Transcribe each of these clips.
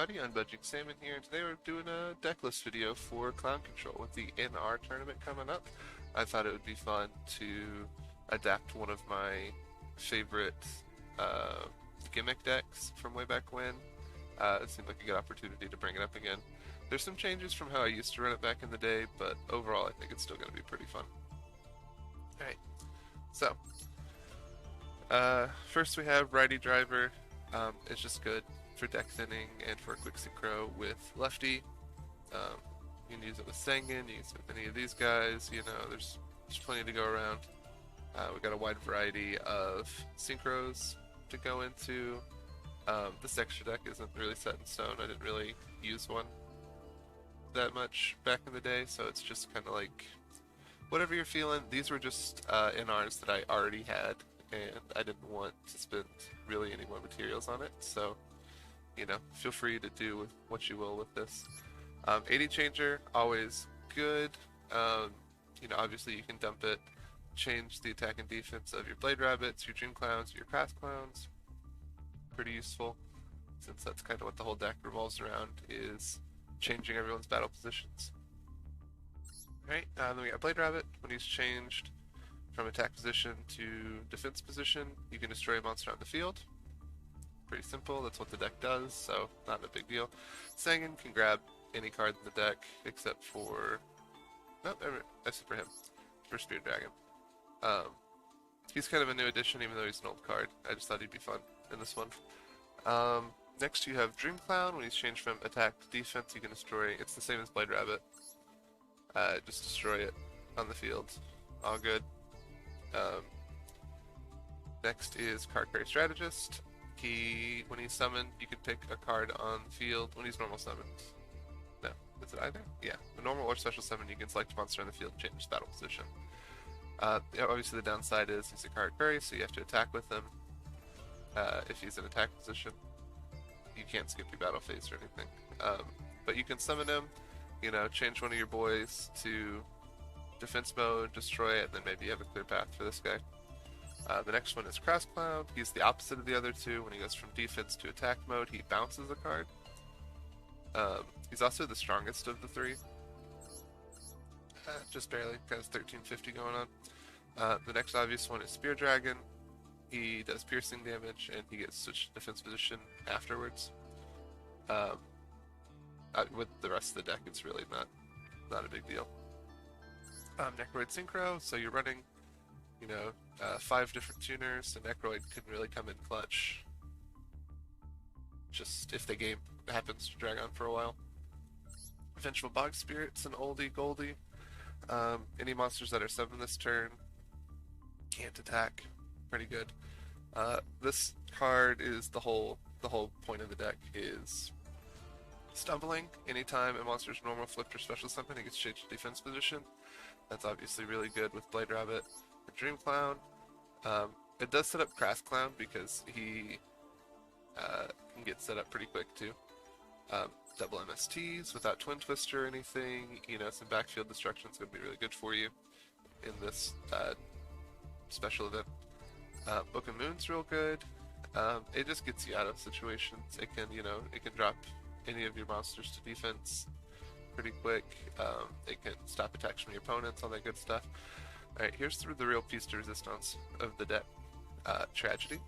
everybody, Unbudging Salmon here, and today we're doing a deck list video for Clown Control. With the NR tournament coming up, I thought it would be fun to adapt one of my favorite uh, gimmick decks from way back when. It seemed like a good opportunity to bring it up again. There's some changes from how I used to run it back in the day, but overall I think it's still going to be pretty fun. Alright, so first we have Righty Driver. It's just good for deck thinning and for quick synchro with lefty. Um, you can use it with Sengen, you can use it with any of these guys, there's plenty to go around. We got a wide variety of synchros to go into. This extra deck isn't really set in stone. I didn't really use one that much back in the day, so it's just kind of like whatever you're feeling. These were just NRs that I already had, and I didn't want to spend really any more materials on it, so feel free to do what you will with this. 80 changer, always good. Obviously you can dump it, change the attack and defense of your Blade Rabbits, your Dream Clowns, your Craft Clowns. Pretty useful, since that's kind of what the whole deck revolves around, is changing everyone's battle positions. Alright, then we got Blade Rabbit. When he's changed from attack position to defense position, you can destroy a monster on the field. Pretty simple, that's what the deck does, so not a big deal. Sengen can grab any card in the deck except for... Nope, except for him, for Spirit Dragon. He's kind of a new addition, even though he's an old card. I just thought he'd be fun in this one. Next you have Dream Clown. When he's changed from attack to defense, you can destroy... It's the same as Blade Rabbit. Just destroy it on the field. All good. Next is Card Carry Strategist. When he's summoned, you can pick a card on the field when he's normal summoned. No, is it either? Yeah, a normal or special summon, you can select a monster on the field and change his battle position. Obviously the downside is he's a card carry, so you have to attack with him. If he's in attack position, you can't skip your battle phase or anything. But you can summon him, change one of your boys to defense mode, destroy it, and then maybe you have a clear path for this guy. The next one is Craft Clown. He's the opposite of the other two. When he goes from defense to attack mode, he bounces a card. He's also the strongest of the three. Just barely, got his 1350 going on. The next obvious one is Spear Dragon. He does piercing damage, and he gets switched to defense position afterwards. With the rest of the deck, it's really not a big deal. Necroid Synchro, so you're running 5 different tuners, so Necroid can really come in clutch. Just if the game happens to drag on for a while. Vengeful Bog Spirit's an oldie goldie. Any monsters that are summoned this turn can't attack. Pretty good. This card is the whole point of the deck is stumbling. Anytime a monster's normal, flipped, or special summon, it gets changed to defense position. That's obviously really good with Blade Rabbit and Dream Clown. It does set up Craft Clown because he can get set up pretty quick too. Double MSTs without Twin Twister or anything, some backfield destruction is going to be really good for you in this special event. Book of Moon's real good. It just gets you out of situations. It can drop any of your monsters to defense pretty quick. It can stop attacks from your opponents, all that good stuff. Alright, here's the real piece de resistance of the deck. Tragedy.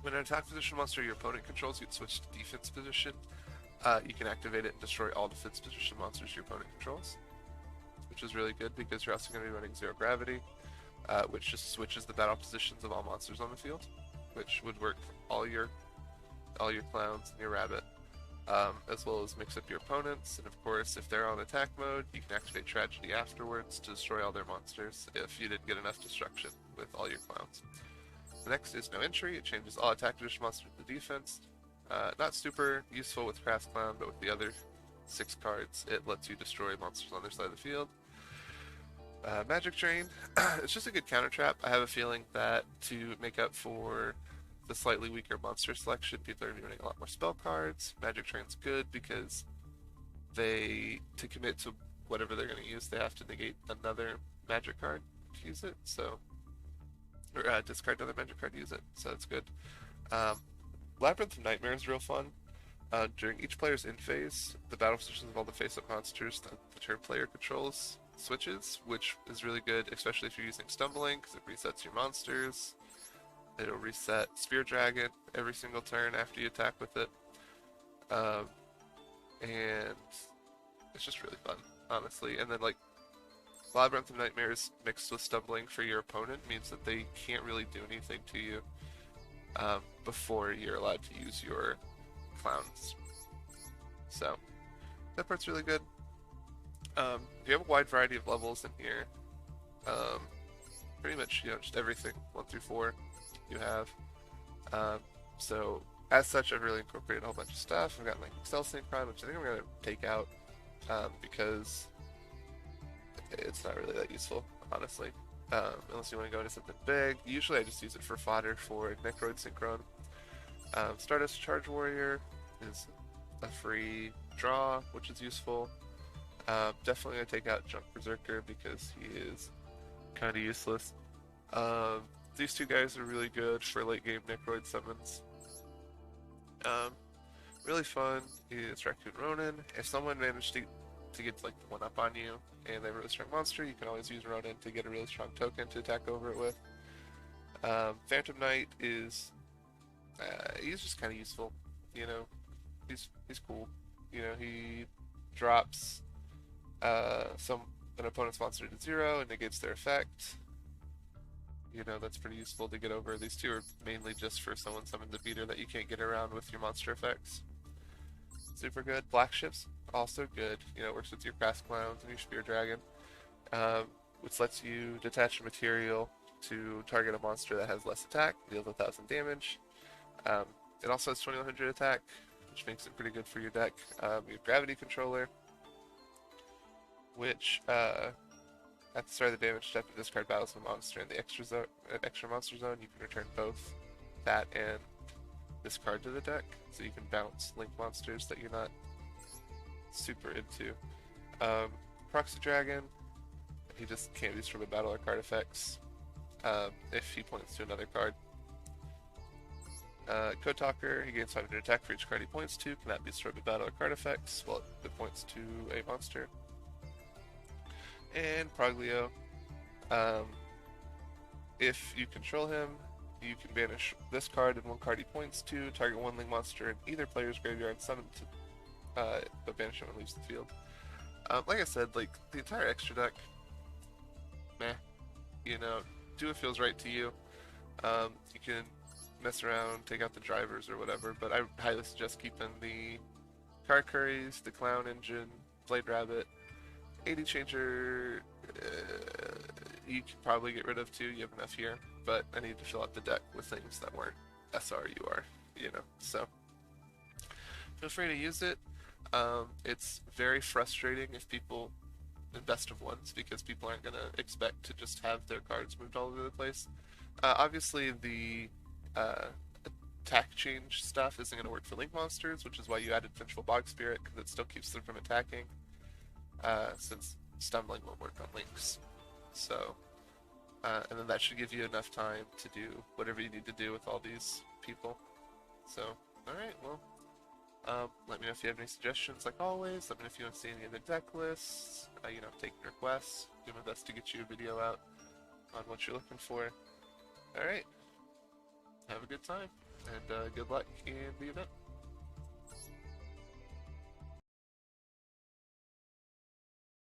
When an attack position monster your opponent controls gets switched to defense position, you can activate it and destroy all defense position monsters your opponent controls, which is really good because you're also going to be running Zero Gravity, which just switches the battle positions of all monsters on the field, which would work for all your clowns and your rabbit, as well as mix up your opponents. And of course, if they're on attack mode, you can activate Tragedy afterwards to destroy all their monsters if you didn't get enough destruction with all your clowns. The next is No Entry. It changes all attack position monsters to defense. Not super useful with Craft Clown, but with the other 6 cards, it lets you destroy monsters on their side of the field. Magic Drain. It's just a good counter trap. I have a feeling that to make up for the slightly weaker monster selection, people are running a lot more spell cards. Magic Drain's good because to commit to whatever they're going to use, they have to negate another magic card to use it. So, or discard another magic card to use it. So that's good. Labyrinth of Nightmare is real fun. During each player's in phase, the battle positions of all the face-up monsters that the turn player controls switches, which is really good, especially if you're using Stumbling, because it resets your monsters. It'll reset Spear Dragon every single turn after you attack with it. Um, and it's just really fun, honestly. And then, like, Labyrinth of Nightmares mixed with Stumbling for your opponent means that they can't really do anything to you before you're allowed to use your clowns. So, that part's really good. You have a wide variety of levels in here. Pretty much, just everything, 1 through 4, you have. So, as such, I've really incorporated a whole bunch of stuff. I've got like Excel Synchron, which I think I'm going to take out because it's not really that useful, honestly. Unless you want to go into something big. Usually I just use it for fodder for Necroid Synchron. Stardust Charge Warrior is a free draw, which is useful. Definitely going to take out Junk Berserker because he is kind of useless. These two guys are really good for late game Necroid summons. Really fun is Raccoon Ronin. If someone managed to get like the 1-up on you and they have a really strong monster, you can always use Ronin to get a really strong token to attack over it with. Phantom Knight is he's just kind of useful, He's cool. He drops an opponent's monster to 0 and negates their effect. That's pretty useful to get over. These two are mainly just for someone summoned the beater that you can't get around with your monster effects. Super good. Black Ship's also good. It works with your Crass Clowns and your Spear Dragon, which lets you detach a material to target a monster that has less attack, deals 1,000 damage. It also has 2100 attack, which makes it pretty good for your deck. You have Gravity Controller, which at the start of the damage step, you discard battles of a monster in the extra monster zone. You can return both that and this card to the deck, so you can bounce link monsters that you're not super into. Proxy Dragon, he just can't be destroyed by battle or card effects if he points to another card. Code Talker, he gains 500 attack for each card he points to, cannot be destroyed by battle or card effects while it points to a monster. And Proglio, if you control him, you can banish this card and one card he points to, target one link monster in either player's graveyard, summon but banish him and leaves the field. Like I said, like the entire extra deck, meh. Do what feels right to you. You can mess around, take out the drivers or whatever, but I highly suggest keeping the Car Curries, the Clown Engine, Blade Rabbit. 80 Changer, you could probably get rid of too, you have enough here, but I need to fill out the deck with things that weren't SRUR, so feel free to use it. It's very frustrating if people in best of ones, because people aren't going to expect to just have their cards moved all over the place. Obviously the attack change stuff isn't going to work for link monsters, which is why you added Vengeful Bog Spirit, because it still keeps them from attacking. Since Stumbling won't work on links. So, and then that should give you enough time to do whatever you need to do with all these people. So, alright, well, let me know if you have any suggestions, like always. Let me know if you want to see any other deck lists. Taking requests. Do my best to get you a video out on what you're looking for. Alright, have a good time, and good luck in the event.